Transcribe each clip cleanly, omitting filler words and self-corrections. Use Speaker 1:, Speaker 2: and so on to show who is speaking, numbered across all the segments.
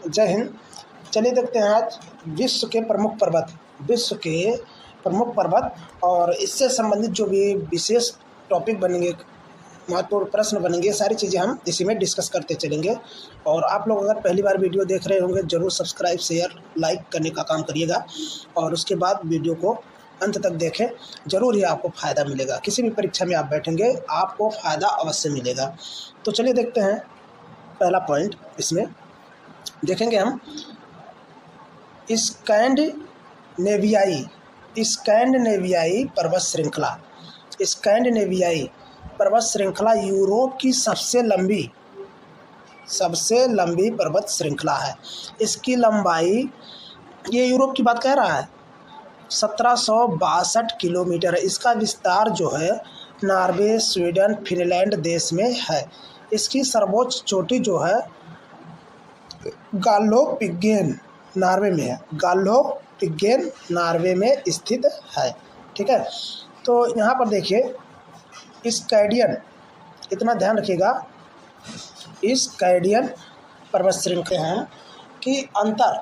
Speaker 1: जय हिंद। चलिए देखते हैं आज विश्व के प्रमुख पर्वत और इससे संबंधित जो भी विशेष टॉपिक बनेंगे, महत्वपूर्ण प्रश्न बनेंगे, सारी चीज़ें हम इसी में डिस्कस करते चलेंगे। और आप लोग अगर पहली बार वीडियो देख रहे होंगे ज़रूर सब्सक्राइब, शेयर, लाइक करने का काम करिएगा और उसके बाद वीडियो को अंत तक देखें, ज़रूर ही आपको फ़ायदा मिलेगा। किसी भी परीक्षा में आप बैठेंगे आपको फ़ायदा अवश्य मिलेगा। तो चलिए देखते हैं पहला पॉइंट। इसमें देखेंगे हम स्कैंडिनेवियाई पर्वत श्रृंखला यूरोप की सबसे लंबी पर्वत श्रृंखला है। इसकी लंबाई, ये यूरोप की बात कह रहा है, 1762 किलोमीटर है। इसका विस्तार जो है नॉर्वे, स्वीडन, फिनलैंड देश में है। इसकी सर्वोच्च चोटी जो है गाल्लोपिगेन नॉर्वे में है। गाल्लोपिगेन नॉर्वे में स्थित है। ठीक है, तो यहाँ पर देखिए स्कैंडियन, इतना ध्यान रखिएगा, स्कैंडियन पर्वत श्रृंखला है कि अंतर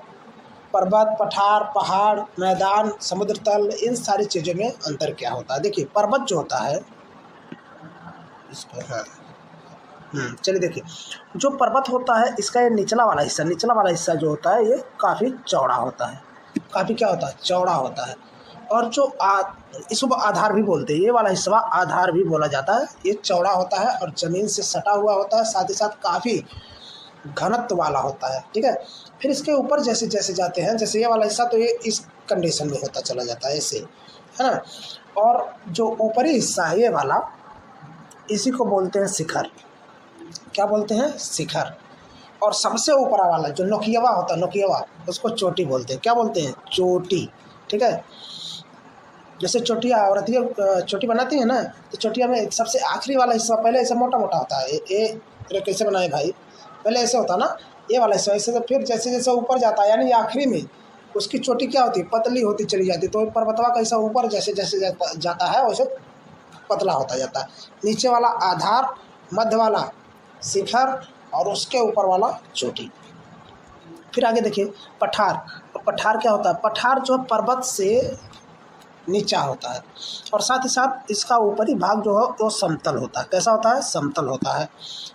Speaker 1: पर्वत, पठार, पहाड़, मैदान, समुद्र तल, इन सारी चीज़ों में अंतर क्या होता है। देखिए पर्वत जो होता है इस पर, हाँ चलिए देखिए, जो पर्वत होता है इसका ये निचला वाला हिस्सा जो होता है ये काफ़ी चौड़ा होता है। काफ़ी क्या होता है? चौड़ा होता है। और जो इसको आधार भी बोलते हैं, ये वाला हिस्सा आधार भी बोला जाता है। ये चौड़ा होता है और ज़मीन से सटा हुआ होता है, साथ ही साथ काफ़ी घनत्व वाला होता है। ठीक है, फिर इसके ऊपर जैसे जैसे जाते हैं, जैसे ये वाला हिस्सा तो ये इस कंडीशन में होता चला जाता है, ऐसे, है ना। और जो ऊपरी हिस्सा है ये वाला, इसी को बोलते हैं शिखर। क्या बोलते हैं? शिखर। और सबसे ऊपरा वाला जो नोकियावा होता है, नोकियावा, उसको चोटी बोलते हैं। क्या बोलते हैं? चोटी। ठीक है, जैसे चोटियाँ औरतियाँ चोटी बनाती है ना, तो चोटिया में सबसे आखिरी वाला हिस्सा पहले ऐसे मोटा मोटा होता है। ये कैसे बनाए भाई? पहले ऐसे होता ना, ये वाला हिस्सा ऐसे, तो फिर जैसे जैसे ऊपर जाता है, यानी आखिरी में उसकी चोटी क्या होती है? पतली होती चली जाती है। तो पर्वतवा का हिस्सा ऊपर जैसे जैसे जाता है वैसे पतला होता जाता है। नीचे वाला आधार, मध्य वाला शिखर और उसके ऊपर वाला चोटी। फिर आगे देखिए पठार। पठार क्या होता है? पठार जो पर्वत से नीचा होता है और साथ ही साथ इसका ऊपरी भाग जो है वो समतल होता है। कैसा होता है? समतल होता है।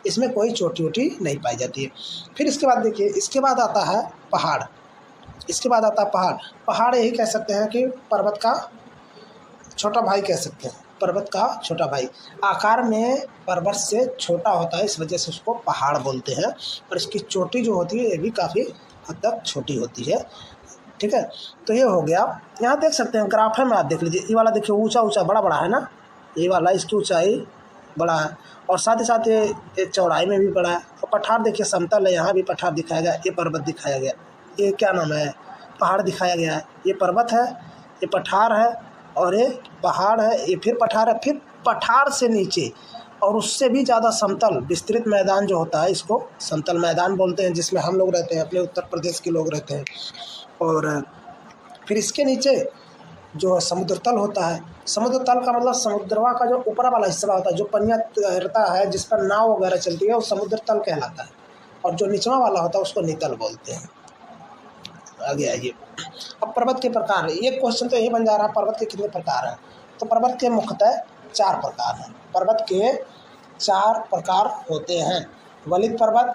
Speaker 1: इसमें कोई चोटी वोटी नहीं पाई जाती है। फिर इसके बाद देखिए, इसके बाद आता है पहाड़। पहाड़ यही कह सकते हैं कि पर्वत का छोटा भाई कह सकते हैं। पर्वत का छोटा भाई, आकार में पर्वत से छोटा होता है, इस वजह से उसको पहाड़ बोलते हैं। और इसकी चोटी जो होती है ये भी काफ़ी हद तक छोटी होती है। ठीक है, तो ये हो गया। यहाँ देख सकते हैं ग्राफ है में, आप देख लीजिए, ये वाला देखिए ऊंचा बड़ा बड़ा है ना, ये वाला, इसकी ऊंचाई बड़ा है और साथ ही साथ ये चौड़ाई में भी बड़ा है। और पठार देखिए समतल है, यहाँ भी पठार दिखाया गया, ये पर्वत दिखाया गया, ये क्या नाम है? पहाड़ दिखाया गया है। ये पर्वत है, ये पठार है और ये पहाड़ है, ये फिर पठार है। फिर पठार से नीचे और उससे भी ज़्यादा समतल विस्तृत मैदान जो होता है इसको समतल मैदान बोलते हैं, जिसमें हम लोग रहते हैं, अपने उत्तर प्रदेश के लोग रहते हैं। और फिर इसके नीचे जो समुद्र तल होता है। समुद्र तल का मतलब समुद्रवा का जो ऊपरा वाला हिस्सा होता है, जो पनिया तैरता है, जिस पर नाव वगैरह चलती है, वो समुद्र तल कहलाता है। और जो निचला वाला होता है उसको नितल बोलते हैं। आगे आइए, अब पर्वत के प्रकार। ये क्वेश्चन तो यही बन जा रहा है, पर्वत के कितने प्रकार हैं? तो पर्वत के मुख्यतः 4 प्रकार हैं। पर्वत के 4 प्रकार होते हैं। वलित पर्वत,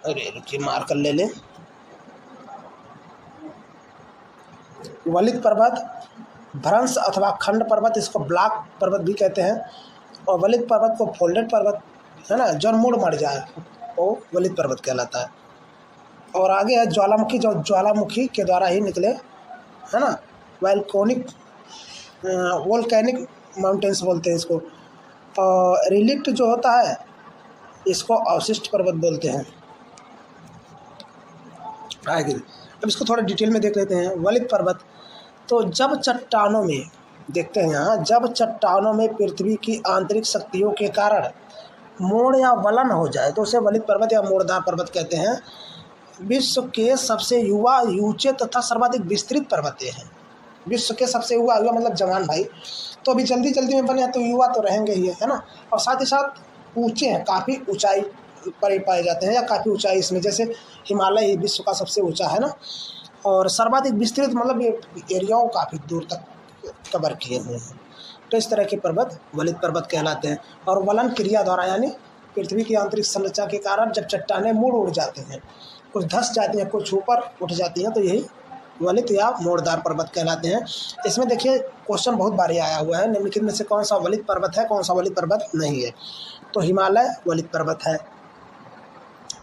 Speaker 1: अरे रुकिए मार कर ले लें। वलित पर्वत, भ्रंश अथवा खंड पर्वत, इसको ब्लॉक पर्वत भी कहते हैं। और वलित पर्वत को फोल्डेड पर्वत, है ना, जो मुड़ मर जाए वो वलित पर्वत कहलाता है। और आगे है ज्वालामुखी, जो ज्वालामुखी के द्वारा ही निकले, है ना, वोल्केनिक माउंटेन्स बोलते हैं इसको। और रिलिक्ट जो होता है इसको अवशिष्ट पर्वत बोलते हैं। आगे अब इसको थोड़ा डिटेल में देख लेते हैं। वलित पर्वत, तो जब चट्टानों में, देखते हैं यहाँ, जब चट्टानों में पृथ्वी की आंतरिक शक्तियों के कारण मोड़ या वलन हो जाए तो उसे वलित पर्वत या मोड़दार पर्वत कहते हैं। विश्व के सबसे युवा, ऊंचे तथा सर्वाधिक विस्तृत पर्वत हैं। विश्व के सबसे युवा मतलब जवान भाई, तो अभी जल्दी में बने तो युवा तो रहेंगे ही, है ना। और साथ ही साथ ऊंचे हैं, काफ़ी ऊंचाई पर ही पाए जाते हैं या काफ़ी ऊंचाई इसमें, जैसे हिमालय ही विश्व का सबसे ऊंचा है ना, और सर्वाधिक विस्तृत, मतलब ये एरियाओं काफ़ी दूर तक कवर किए हुए हैं। तो इस तरह के पर्वत वलित पर्वत कहलाते हैं। और वलन क्रिया द्वारा, यानी पृथ्वी की आंतरिक संरचना के कारण जब चट्टानें मुड़ उड़ जाती हैं, कुछ धंस जाती हैं, कुछ ऊपर उठ जाती हैं, तो यही वलित या मोड़दार पर्वत कहलाते हैं। इसमें देखिए क्वेश्चन बहुत बारी आया हुआ है, निम्नलिखित में से कौन सा वलित पर्वत है, कौन सा वलित पर्वत नहीं है। तो हिमालय वलित पर्वत है।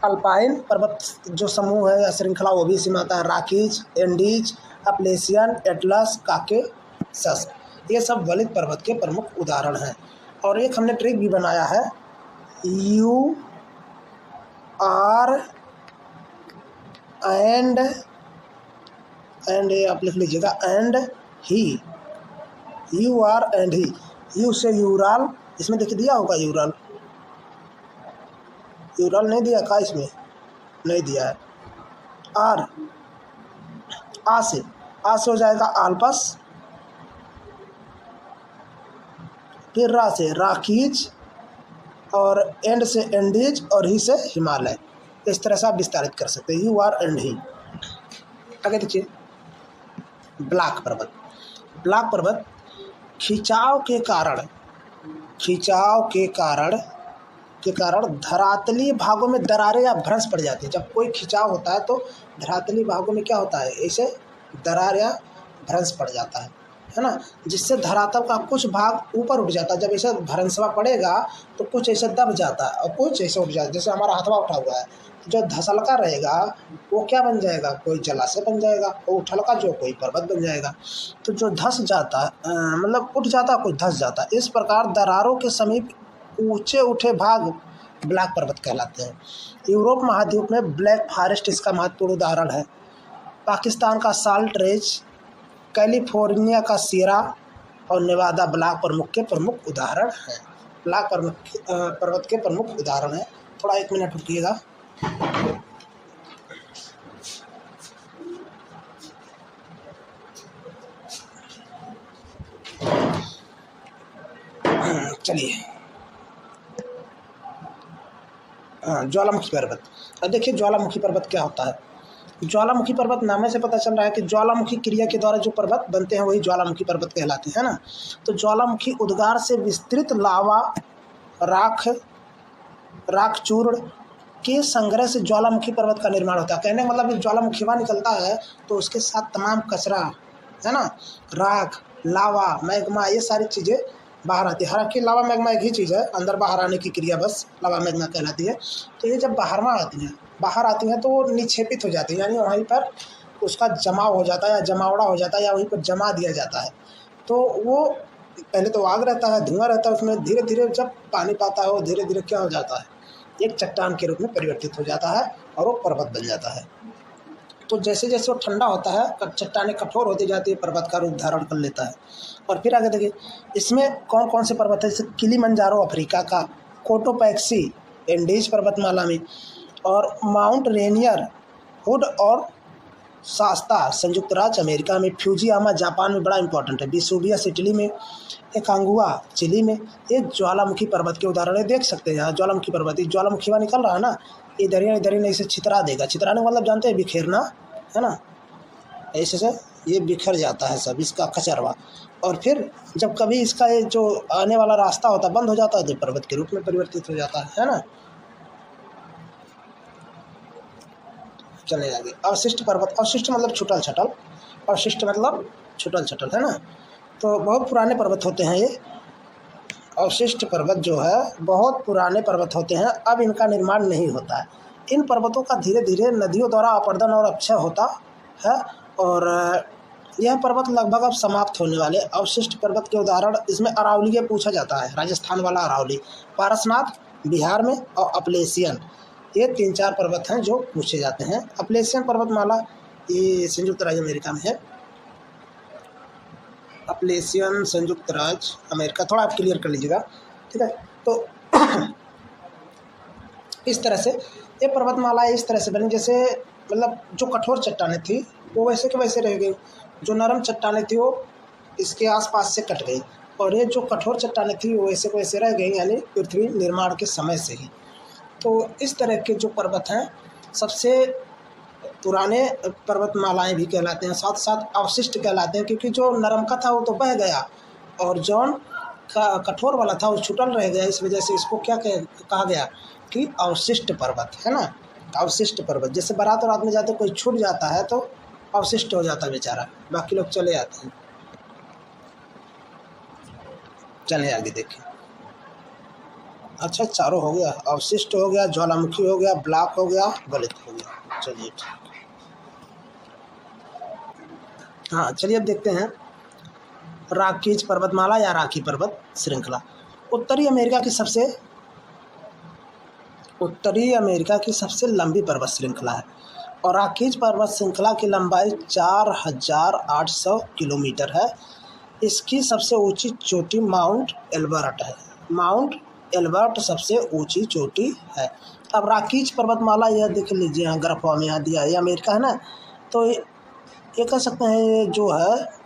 Speaker 1: अल्पाइन पर्वत जो समूह है या श्रृंखला वो भी इसी में आता है। Rockies, Andes, Appalachian, Atlas, Caucasus, ये सब वलित पर्वत के प्रमुख उदाहरण हैं। और एक हमने ट्रिक भी बनाया है, यू आर एंड ये आप लिख लीजिएगा, and he, U R and he. U से यूराल, इसमें देखिए दिया होगा यूराल, यूराल नहीं दिया का, इसमें नहीं दिया है। आर, आ से हो जाएगा आल्पस, फिर रा से राकीज, और एंड से एंडीज, और ही से हिमालय। इस तरह से आप विस्तारित कर सकते हैं, यू आर एंड ही। आगे देखिए ब्लैक पर्वत। ब्लैक पर्वत खिंचाव के कारण धरातलीय भागों में दरारें या भ्रंश पड़ जाती है। जब कोई खिंचाव होता है तो धरातलीय भागों में क्या होता है, ऐसे दरार या भ्रंश पड़ जाता है ना, जिससे धरातल का कुछ भाग ऊपर उठ जाता है। जब ऐसे भ्रंशवा पड़ेगा तो कुछ ऐसे दब जाता है और कुछ ऐसे उठ जाता है। जैसे हमारा हथवा उठा हुआ है, जो धसलका रहेगा वो क्या बन जाएगा, कोई जलाशय बन जाएगा, और उठलका जो कोई पर्वत बन जाएगा। तो जो धस जाता है मतलब उठ जाता है, कुछ धस जाता है। इस प्रकार दरारों के समीप ऊंचे उठे भाग ब्लैक पर्वत कहलाते हैं। यूरोप महाद्वीप में ब्लैक फॉरेस्ट इसका महत्वपूर्ण उदाहरण है। पाकिस्तान का साल्ट रेंज, कैलिफोर्निया का सियरा और नेवादा ब्लैक प्रमुख उदाहरण हैं। ब्लैक पर्वत के प्रमुख उदाहरण हैं। थोड़ा 1 मिनट रुकिएगा। चलिए, ज्वालामुखी पर्वत। अब देखिए ज्वालामुखी पर्वत क्या होता है। ज्वालामुखी पर्वत नामे से पता चल रहा है कि ज्वालामुखी क्रिया के द्वारा जो पर्वत बनते हैं वही ज्वालामुखी पर्वत कहलाते हैं ना। तो ज्वालामुखी उद्गार से विस्तृत लावा, राख चूर्ण के संग्रह से ज्वालामुखी पर्वत का निर्माण होता है। कहने का मतलब ज्वालामुखीवा निकलता है तो उसके साथ तमाम कचरा है ना, राख, लावा, मैग्मा, ये सारी चीज़ें बाहर आती है। हालांकि लावा मैग्मा एक ही चीज़ है, अंदर बाहर आने की क्रिया बस लावा मैग्मा कहलाती है। तो ये जब बाहर आती हैं तो वो निक्षेपित हो जाती है, यानी वहीं पर उसका जमाव हो जाता है या जमावड़ा हो जाता है या वहीं पर जमा दिया जाता है। तो वो पहले तो आग रहता है, धुआं रहता है, उसमें धीरे धीरे जब पानी पाता है वो धीरे धीरे क्या हो जाता है, एक चट्टान के रूप में परिवर्तित हो जाता है और वो पर्वत बन जाता है। तो जैसे जैसे वो ठंडा होता है चट्टानें कठोर होती जाती है, पर्वत का रूप धारण कर लेता है। और फिर आगे देखिए इसमें कौन कौन से पर्वत है, जैसे किलिमंजारो अफ्रीका का, कोटोपैक्सी एंडीज पर्वतमाला में, और माउंट रेनियर हुड और शास्ता संयुक्त राज्य अमेरिका में, फ्यूजियामा जापान में बड़ा इंपॉर्टेंट है, वेसुवियस इटली में, एकांगुआ चिली में। ये ज्वालामुखी पर्वत के उदाहरण है, देख सकते हैं यहाँ ज्वालामुखी पर्वत, ज्वालामुखीवा निकल रहा है ना, इधर ही नहीं इसे छितरा देगा। छितराने का मतलब जानते हैं, बिखेरना है ना, ऐसे से ये बिखर जाता है सब इसका कचरवा। और फिर जब कभी इसका ये जो आने वाला रास्ता होता है बंद हो जाता है तो पर्वत के रूप में परिवर्तित हो जाता है ना। चले आगे, अवशिष्ट पर्वत। अवशिष्ट मतलब छुटल छटल, अवशिष्ट मतलब छुटल छटल है ना। तो बहुत पुराने पर्वत होते हैं ये अवशिष्ट पर्वत जो है, बहुत पुराने पर्वत होते हैं, अब इनका निर्माण नहीं होता है। इन पर्वतों का धीरे धीरे नदियों द्वारा अपरदन और अक्षय होता है और यह पर्वत लगभग अब समाप्त होने वाले। अवशिष्ट पर्वत के उदाहरण इसमें अरावली के पूछा जाता है, राजस्थान वाला अरावली, पारसनाथ बिहार में, और अपलेशियन, ये 3-4 पर्वत हैं जो पूछे जाते हैं। अपलेशियन पर्वतमाला ये संयुक्त राज्य अमेरिका में है। अपलेशियन संयुक्त राज्य अमेरिका, थोड़ा आप क्लियर कर लीजिएगा, ठीक है। तो इस तरह से ये पर्वतमाला इस तरह से बनी, जैसे मतलब जो कठोर चट्टानें थी वो वैसे के वैसे रह गई, जो नरम चट्टानें थी वो इसके आसपास से कट गई, और ये जो कठोर चट्टानें थी वो वैसे को वैसे रह गई, यानी पृथ्वी निर्माण के समय से ही। तो इस तरह के जो पर्वत हैं सबसे पुराने पर्वतमालाएं भी कहलाते हैं, साथ साथ अवशिष्ट कहलाते हैं, क्योंकि जो नरम का था वो तो बह गया और जौन कठोर वाला था वो छुटल रह गया। इस वजह से इसको क्या कहा गया कि अवशिष्ट पर्वत है ना, अवशिष्ट पर्वत। जैसे बारात और रात में जाते कोई छूट जाता है तो अवशिष्ट हो जाता है बेचारा, बाकी लोग चले जाते हैं। चलिए आगे देखिए। अच्छा, चारों हो गया, अवशिष्ट हो गया, ज्वालामुखी हो गया, ब्लॉक हो गया, गलित हो गया। चलिए ठीक, हाँ चलिए अब देखते हैं रॉकीज पर्वतमाला या रॉकी पर्वत श्रृंखला। उत्तरी अमेरिका की सबसे लंबी पर्वत श्रृंखला है और रॉकीज पर्वत श्रृंखला की लंबाई 4800 किलोमीटर है। इसकी सबसे ऊंची चोटी माउंट एल्बर्ट है। माउंट एल्बर्ट सबसे ऊंची चोटी है। अब रॉकीज पर्वतमाला यह देख लीजिए, यहाँ ग्राफवा में यहाँ दिया है, ये अमेरिका है ना, तो ये कह सकते हैं ये जो है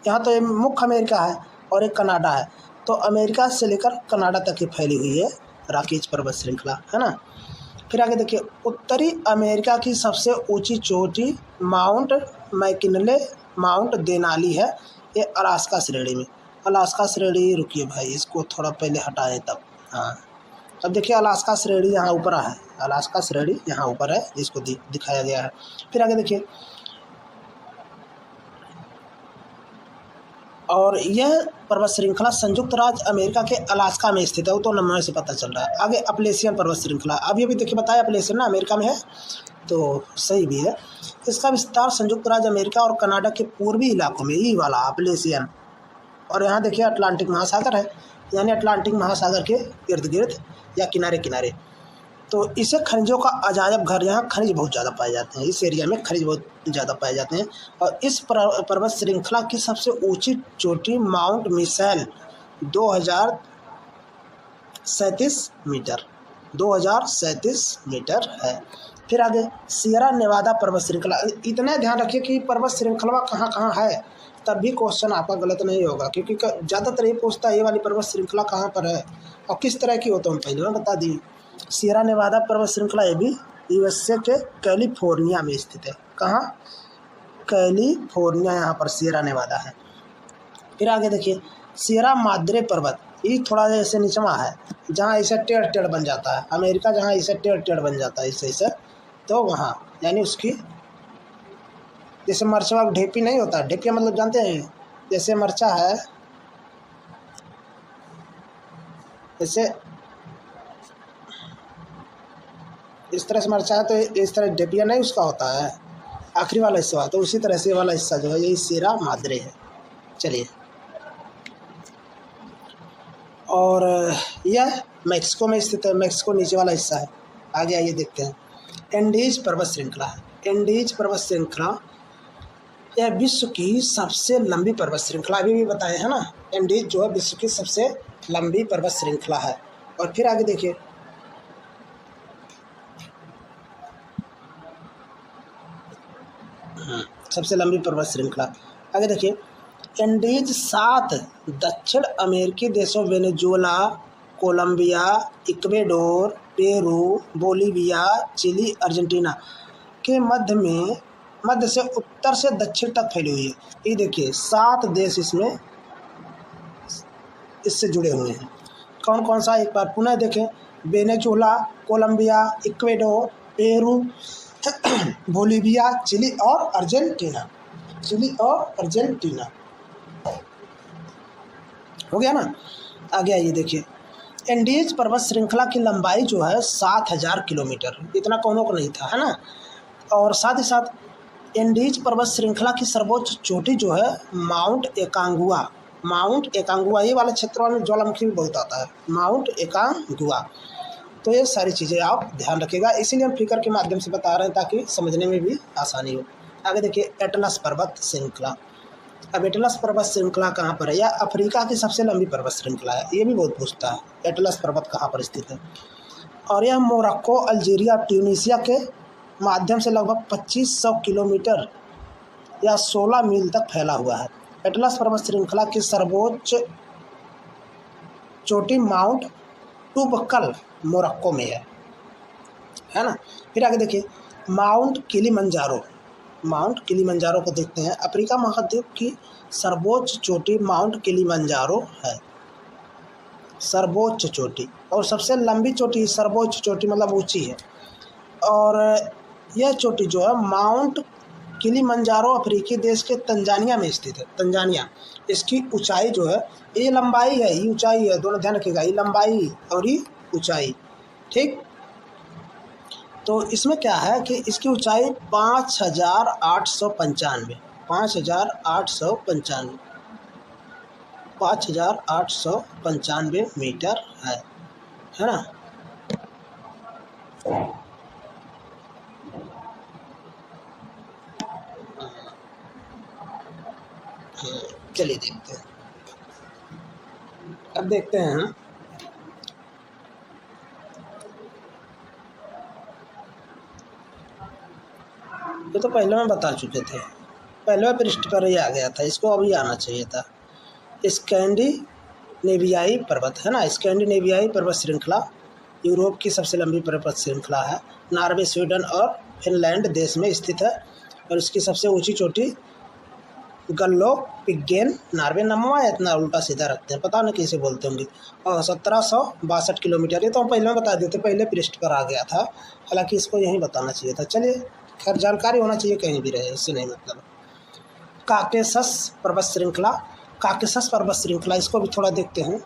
Speaker 1: यहाँ तो ये मुख्य अमेरिका है और एक कनाडा है, तो अमेरिका से लेकर कनाडा तक ही फैली हुई है रॉकीज पर्वत श्रृंखला, है ना। फिर आगे देखिए, उत्तरी अमेरिका की सबसे ऊंची चोटी माउंट मैकिनले, माउंट देनाली है। ये अलास्का श्रेणी में, अलास्का श्रेणी, रुकिए भाई इसको थोड़ा पहले हटाएं तब, हाँ अब देखिए अलास्का श्रेणी यहाँ ऊपर है, अलास्का श्रेणी यहाँ ऊपर है, इसको दिखाया गया है। फिर आगे देखिए, और यह पर्वत श्रृंखला संयुक्त राज्य अमेरिका के अलास्का में स्थित है, वो तो नाम से पता चल रहा है। आगे अपलेशियन पर्वत श्रृंखला, अभी देखिए बताया अपलेशियन ना अमेरिका में है, तो सही भी है। इसका विस्तार संयुक्त राज्य अमेरिका और कनाडा के पूर्वी इलाकों में, ही वाला अपलेशियन। और यहाँ देखिए अटलांटिक महासागर है, यानी अटलांटिक महासागर के इर्द गिर्द या किनारे किनारे। तो इसे खनिजों का अजायब घर, यहाँ खनिज बहुत ज़्यादा पाए जाते हैं, इस एरिया में खनिज बहुत ज़्यादा पाए जाते हैं। और इस पर्वत श्रृंखला की सबसे ऊंची चोटी माउंट मिशेल 2037 मीटर है। फिर आगे सियरा नेवादा पर्वत श्रृंखला। इतना ध्यान रखिए कि पर्वत श्रृंखला कहाँ कहाँ है, तब भी क्वेश्चन आपका गलत नहीं होगा, क्योंकि ज़्यादातर ये पूछता है ये वाली पर्वत श्रृंखला कहाँ पर है और किस तरह की हो, तो हम पहले बता दिए। सियरा नेवादा पर्वत श्रृंखला ये भी यूएसए के कैलिफोर्निया में स्थित है। कहाँ? कैलिफोर्निया, यहाँ पर सियरा नेवादा है। फिर आगे देखिए, सियरा माद्रे पर्वत, ये थोड़ा ऐसे नीचवा है, जहाँ ऐसे टेढ़ टेढ़ बन जाता है, अमेरिका जहाँ ऐसे टेढ़ टेढ़ बन जाता है ऐसे, तो वहाँ यानी उसकी जैसे मरचा ढेपी नहीं होता, ढेपिया मतलब जानते हैं, जैसे मरचा है जैसे इस तरह से मरचा है, तो इस तरह ढेपिया नहीं उसका होता है, आखिरी वाला हिस्सा, तो उसी तरह से वाला हिस्सा जो है यही सियरा माद्रे है। चलिए, और यह मैक्सिको में स्थित है, मैक्सिको नीचे वाला हिस्सा है। आगे आइए देखते हैं, एंडीज पर्वत श्रृंखला है। एंडीज पर्वत श्रृंखला यह विश्व की सबसे लंबी पर्वत श्रृंखला, अभी भी बताए हैं ना, एंडीज जो है विश्व की सबसे लंबी पर्वत श्रृंखला है। और फिर आगे देखिए, सबसे लंबी पर्वत श्रृंखला, आगे देखिए, एंडीज 7 दक्षिण अमेरिकी देशों Venezuela, Colombia, Ecuador, Peru, Bolivia, Chile, Argentina के मध्य से उत्तर से दक्षिण तक फैली हुई है। ये देखिए 7 देश इससे जुड़े हुए हैं। कौन कौन सा, एक बार पुनः देखें, Venezuela, Colombia, Ecuador, Peru, Bolivia, Chile और अर्जेंटीना। हो गया ना। आगे आइए देखिए, एंडीज पर्वत श्रृंखला की लंबाई जो है 7000 किलोमीटर, इतना कौनों को नहीं था, है ना। और साथ ही साथ एंडीज पर्वत श्रृंखला की सर्वोच्च चोटी जो है माउंट एकांगुआ, ये वाले क्षेत्रों में ज्वालामुखी भी बहुत आता है, माउंट एकांगुआ। तो ये सारी चीज़ें आप ध्यान रखिएगा, इसीलिए हम फिगर के माध्यम से बता रहे हैं ताकि समझने में भी आसानी हो। आगे देखिए, एटलस पर्वत श्रृंखला। अब एटलस पर्वत श्रृंखला कहाँ पर है? यह अफ्रीका की सबसे लंबी पर्वत श्रृंखला है, ये भी बहुत पूछता है, एटलस पर्वत कहाँ पर स्थित है। और यह मोरक्को, अल्जीरिया, ट्यूनीसिया के माध्यम से लगभग 2500 किलोमीटर या 16 मील तक फैला हुआ है। एटलस पर्वत श्रृंखला की सर्वोच्च चोटी माउंट टुबकल मोरक्को में है ना। फिर आगे देखिए माउंट किलिमंजारो। माउंट किलिमंजारो को देखते हैं। अफ्रीका महाद्वीप की सर्वोच्च चोटी माउंट किलिमंजारो है, सर्वोच्च चोटी, और सबसे लंबी चोटी, सर्वोच्च चोटी मतलब ऊंची है। और यह चोटी जो है माउंट किलिमंजारो अफ्रीकी देश के तंजानिया में स्थित है। तंजानिया, इसकी ऊंचाई जो है, ये लंबाई है, ये ऊंचाई है, दोनों ध्यान रखिएगा, ये लंबाई और ये ऊंचाई, ठीक। तो इसमें क्या है कि इसकी ऊंचाई 5,895 5,895 मीटर है ना। चलिए देखते हैं। अब देखते हैं ये तो पहले में बता चुके थे, पहले पृष्ठ पर ही आ गया था, इसको अभी आना चाहिए था। स्कैंडिनेवियाई पर्वत है ना, स्कैंडिनेवियाई पर्वत श्रृंखला यूरोप की सबसे लंबी पर्वत श्रृंखला है। नॉर्वे, स्वीडन और फिनलैंड देश में स्थित है और इसकी सबसे ऊंची चोटी गल्लोपिगेन, नॉर्वे नमवा है, इतना उल्टा सीधा रखते हैं, पता नहीं कैसे बोलते होंगे, और 1762 किलोमीटर। ये तो हम पहले में बता देते, पहले पृष्ठ पर आ गया था, हालांकि इसको यहीं बताना चाहिए था। चलिए खैर, जानकारी होना चाहिए, कहीं भी रहे, इससे नहीं मतलब। काकेशस पर्वत श्रृंखला, काकेशस पर्वत श्रृंखला, इसको भी थोड़ा देखते हैं।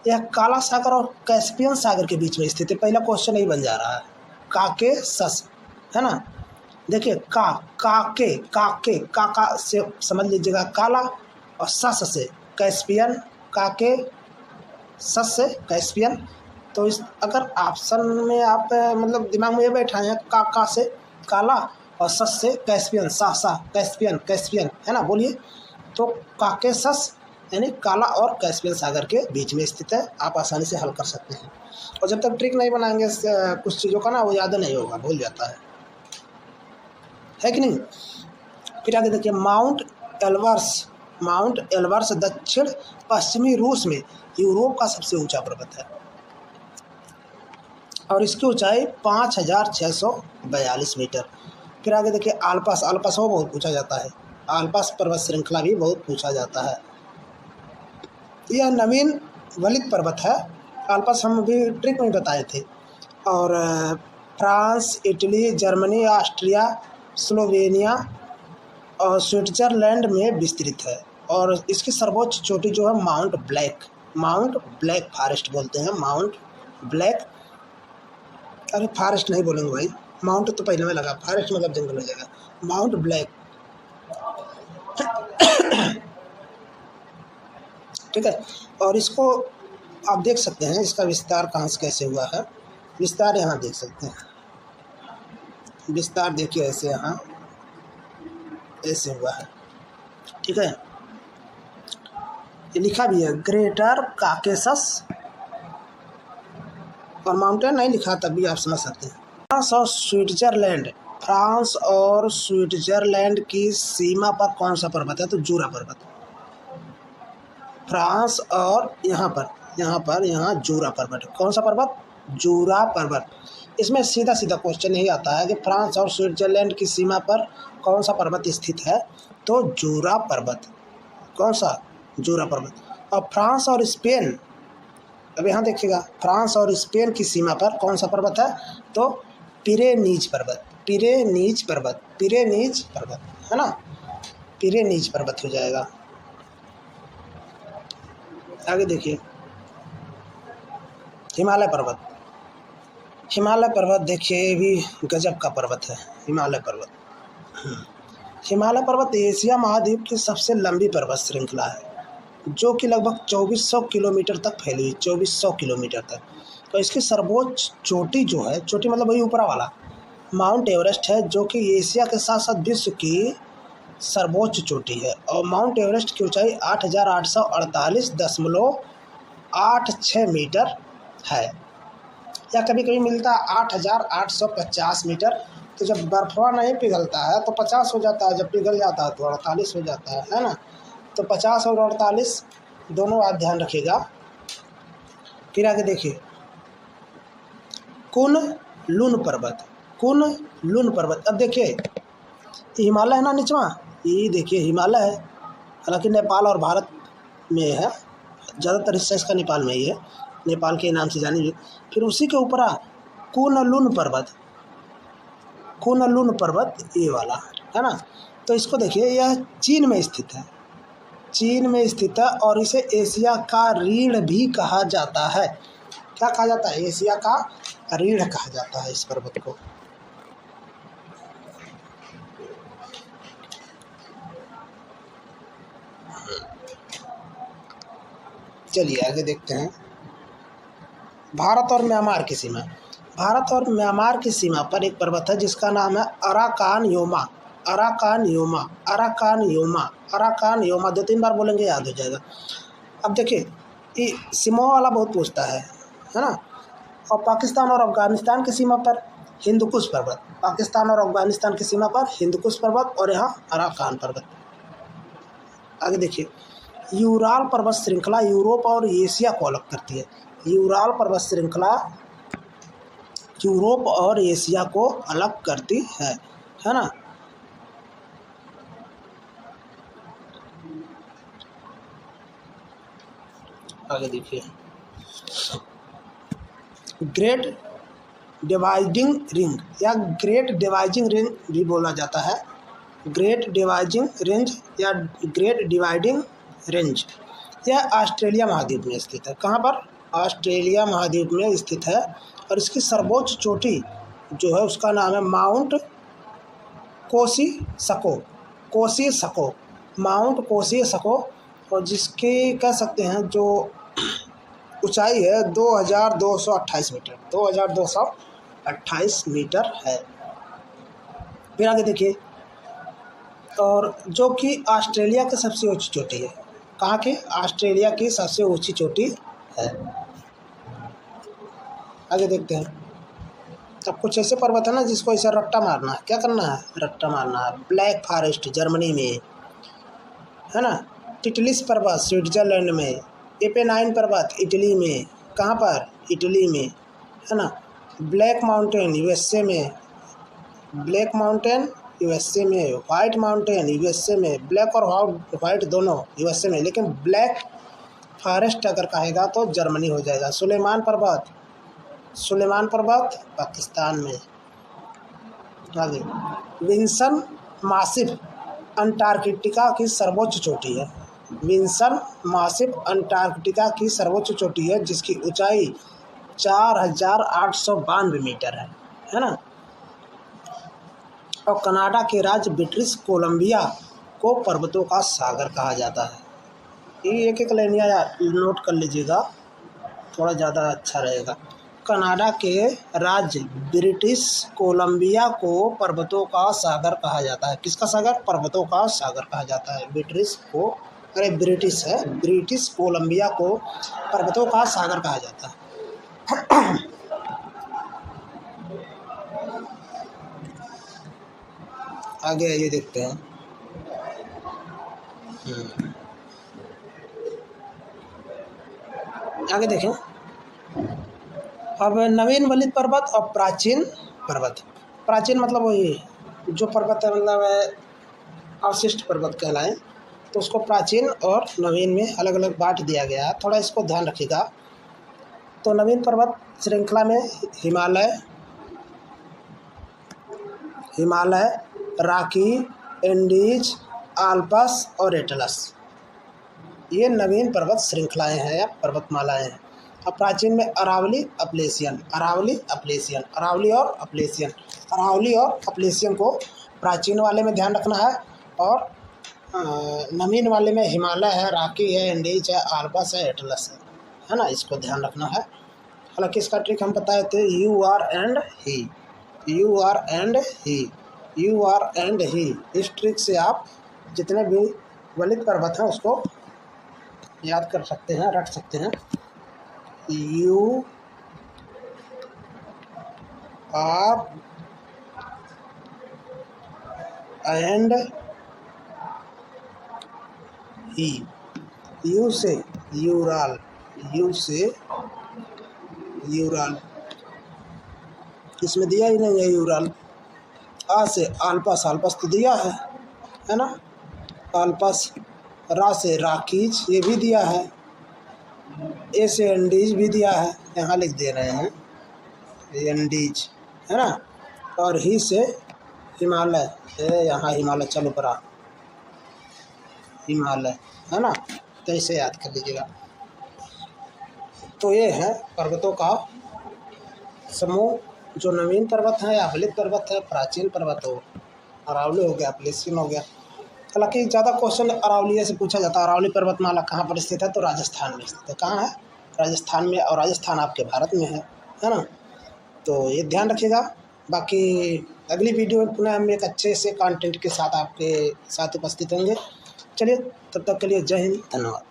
Speaker 1: यह काला सागर और कैस्पियन सागर के बीच में स्थित है। पहला क्वेश्चन यही बन जा रहा है, काकेशस है ना। देखिए काके काका से समझ लीजिएगा काला, और सस से कैस्पियन, काके सस से कैस्पियन। तो इस अगर ऑप्शन में आप मतलब दिमाग में ये बैठाए हैं काका से काला और सस से कैस्पियन, सा कैस्पियन है ना, बोलिए। तो काकेशस यानी काला और कैस्पियन सागर के बीच में स्थित है, आप आसानी से हल कर सकते हैं। और जब तक ट्रिक नहीं बनाएंगे कुछ चीज़ों का ना, वो याद नहीं होगा, भूल जाता है कि नहीं। फिर आगे देखिए माउंट एल्बर्स दक्षिण पश्चिमी रूस में यूरोप का सबसे ऊंचा पर्वत है और इसकी ऊंचाई 5,642 मीटर। फिर आगे देखिए आल्पस वो बहुत पूछा जाता है, आल्पस पर्वत श्रृंखला भी बहुत पूछा जाता है। यह नवीन वलित पर्वत है, आल्पस हम भी ट्रिक में बताए थे। और France, Italy, Germany, Austria, Slovenia और स्विट्जरलैंड में विस्तृत है। और इसकी सर्वोच्च चोटी जो है माउंट ब्लैक फॉरेस्ट बोलते हैं, माउंट ब्लैक, अरे फॉरेस्ट नहीं बोलेंगे भाई, माउंट तो पहले में लगा, फॉरेस्ट मतलब जंगल हो जाएगा, माउंट ब्लैक ठीक है। और इसको आप देख सकते हैं, इसका विस्तार कहाँ से कैसे हुआ है, विस्तार यहाँ देख सकते हैं, विस्तार देखिए ऐसे यहाँ ऐसे हुआ है, ठीक है। ये लिखा भी है ग्रेटर काकेशस, और माउंटेन नहीं लिखा तब भी आप समझ सकते हैं। फ्रांस और स्विट्जरलैंड की सीमा पर कौन सा पर्वत है, तो जूरा पर्वत। फ्रांस और यहाँ जूरा पर्वत, कौन सा पर्वत, जूरा पर्वत। इसमें सीधा क्वेश्चन यही आता है कि फ्रांस और स्विट्जरलैंड की सीमा पर कौन सा पर्वत स्थित है, तो जूरा पर्वत, कौन सा, जूरा पर्वत। और फ्रांस और स्पेन, अब यहाँ देखिएगा, फ्रांस और स्पेन की सीमा पर कौन सा पर्वत है, तो पिरेनीज पर्वत है ना, पिरेनीज पर्वत हो जाएगा। आगे देखिए हिमालय पर्वत देखिए, ये भी गजब का पर्वत है, हिमालय पर्वत एशिया महाद्वीप की सबसे लंबी पर्वत श्रृंखला है, जो कि लगभग 2400 किलोमीटर तक फैली हुई, 2400 किलोमीटर तक। तो इसकी सर्वोच्च चोटी जो है, चोटी मतलब वही ऊपरा वाला, माउंट एवरेस्ट है, जो कि एशिया के साथ साथ विश्व की सर्वोच्च चोटी है। और माउंट एवरेस्ट की ऊंचाई 8,848.86 मीटर है, या कभी कभी मिलता है 8,850 मीटर। तो जब बर्फवा नहीं पिघलता है तो 50 हो जाता है, जब पिघल जाता है तो 48 हो जाता है ना। तो 50 और 48 दोनों आप ध्यान रखिएगा। फिर आगे देखिए कुन लुन पर्वत, कुन लुन पर्वत। अब देखिए हिमालय है ना निचवा, ये देखिए हिमालय है, हालांकि नेपाल और भारत में है, ज़्यादातर हिस्सा इसका नेपाल में ही है, नेपाल के नाम से जानी। फिर उसी के ऊपर कुनलुन पर्वत, कुनलुन पर्वत ये वाला है ना। तो इसको देखिए यह चीन में स्थित है, चीन में स्थित है और इसे एशिया का रीढ़ भी कहा जाता है। क्या कहा जाता है? एशिया का रीढ़ कहा जाता है इस पर्वत को। चलिए आगे देखते हैं। भारत और म्यांमार की सीमा, भारत और म्यांमार की सीमा पर एक पर्वत है जिसका नाम है Arakan Yoma, Arakan Yoma, Arakan Yoma, Arakan Yoma. 2-3 बार बोलेंगे याद हो जाएगा। अब देखिए ये सीमा वाला बहुत पूछता है ना। और पाकिस्तान और अफगानिस्तान की सीमा पर हिंदुकुश पर्वत, पाकिस्तान और अफगानिस्तान की सीमा पर हिंदुकुश पर्वत और यहाँ अराकान पर्वत। आगे देखिए यूराल पर्वत श्रृंखला यूरोप और एशिया को अलग करती है, यूराल पर्वत श्रृंखला यूरोप और एशिया को अलग करती है ना। आगे देखिए ग्रेट डिवाइडिंग रिंग या ग्रेट डिवाइडिंग रिंग भी बोला जाता है, ग्रेट डिवाइडिंग रेंज या ग्रेट डिवाइडिंग रेंज। यह ऑस्ट्रेलिया महाद्वीप में स्थित है। कहाँ पर? ऑस्ट्रेलिया महाद्वीप में स्थित है और इसकी सर्वोच्च चोटी जो है उसका नाम है माउंट कोसी सको, कोसी सको, माउंट कोसी सको, और जिसकी कह सकते हैं जो ऊंचाई है 2228 मीटर, 2228 मीटर है। फिर आगे देखिए और जो कि ऑस्ट्रेलिया की सबसे ऊंची चोटी है। कहाँ की? ऑस्ट्रेलिया की सबसे ऊंची चोटी है। आगे देखते हैं। अब कुछ ऐसे पर्वत है ना जिसको ऐसा रट्टा मारना है। क्या करना है? रट्टा मारना है। ब्लैक फॉरेस्ट जर्मनी में है ना, टिटलिस पर्वत स्विट्जरलैंड में, एपेनाइन पर्वत इटली में। कहाँ पर? इटली में है ना। ब्लैक माउंटेन यूएसए में, ब्लैक माउंटेन यूएसए में, वाइट माउंटेन यूएसए में, ब्लैक और वाइट दोनों यूएसए में, लेकिन ब्लैक फॉरेस्ट अगर कहेगा तो जर्मनी हो जाएगा। सुलेमान पर्वत, सुलेमान पर्वत पाकिस्तान में। आगे विंसन मासिफ अंटार्कटिका की सर्वोच्च चोटी है, विंसन मासिफ अंटार्कटिका की सर्वोच्च चोटी है जिसकी ऊंचाई 4892 मीटर है ना। और कनाडा के राज्य ब्रिटिश कोलंबिया को पर्वतों का सागर कहा जाता है। ये एक लाइन नोट कर लीजिएगा, थोड़ा ज़्यादा अच्छा रहेगा। कनाडा के राज्य ब्रिटिश कोलंबिया को पर्वतों का सागर कहा जाता है। किसका सागर? पर्वतों का सागर कहा जाता है। ब्रिटिश को, अरे ब्रिटिश है, ब्रिटिश कोलंबिया को पर्वतों का सागर कहा जाता है। आगे ये देखते हैं। आगे देखें। अब नवीन वलित पर्वत और प्राचीन पर्वत। प्राचीन मतलब वही जो पर्वत है, मतलब अवशिष्ट पर्वत कहलाए, तो उसको प्राचीन और नवीन में अलग अलग बांट दिया गया है। थोड़ा इसको ध्यान रखिएगा। तो नवीन पर्वत श्रृंखला में Himalaya, Himalaya, Rocky, Andes, Alps और एटलस, ये नवीन पर्वत श्रृंखलाएं हैं या पर्वतमालाएं हैं। अब प्राचीन में अरावली, अपलेशियन, अरावली, अपलेशियन, अरावली और अपलेशियन, अरावली और अपलेशियन को प्राचीन वाले में ध्यान रखना है। और नवीन वाले में हिमालय है, रॉकी है, एंडीज है, आल्पस है, एटलस है ना, इसको ध्यान रखना है। हालांकि इसका ट्रिक हम बताए थे, U R and he, U R and he, U R and he. इस ट्रिक से आप जितने भी वलित पर्वत हैं उसको याद कर सकते हैं, रख सकते हैं। U R and he, U से यूराल, यू से यूराल, इसमें दिया ही नहीं है यूरल। आ से आल्पस, आल्पस तो दिया है ना, आल्पस। रा से राकीज, ये भी दिया है। ए से एंडीज भी दिया है, यहाँ लिख दे रहे हैं एंडीज, है ना। और ही से हिमालय, यहाँ हिमालय, चलो परा हिमालय, है ना। तो इसे याद कर लीजिएगा। तो ये है पर्वतों का समूह, जो नवीन पर्वत है, अवलित पर्वत है, प्राचीन पर्वत हो, अरावली हो गया, प्लेस्टिन हो गया। हालांकि ज़्यादा क्वेश्चन अरावली से पूछा जाता है। अरावली पर्वतमाला कहाँ पर स्थित है, तो राजस्थान में स्थित है। कहाँ है, राजस्थान में, और राजस्थान आपके भारत में है ना। तो ये ध्यान रखिएगा। बाकी अगली वीडियो में पुनः हम एक अच्छे से कंटेंट के साथ आपके साथ उपस्थित होंगे। चलिए, तब तक के लिए जय हिंद, धन्यवाद।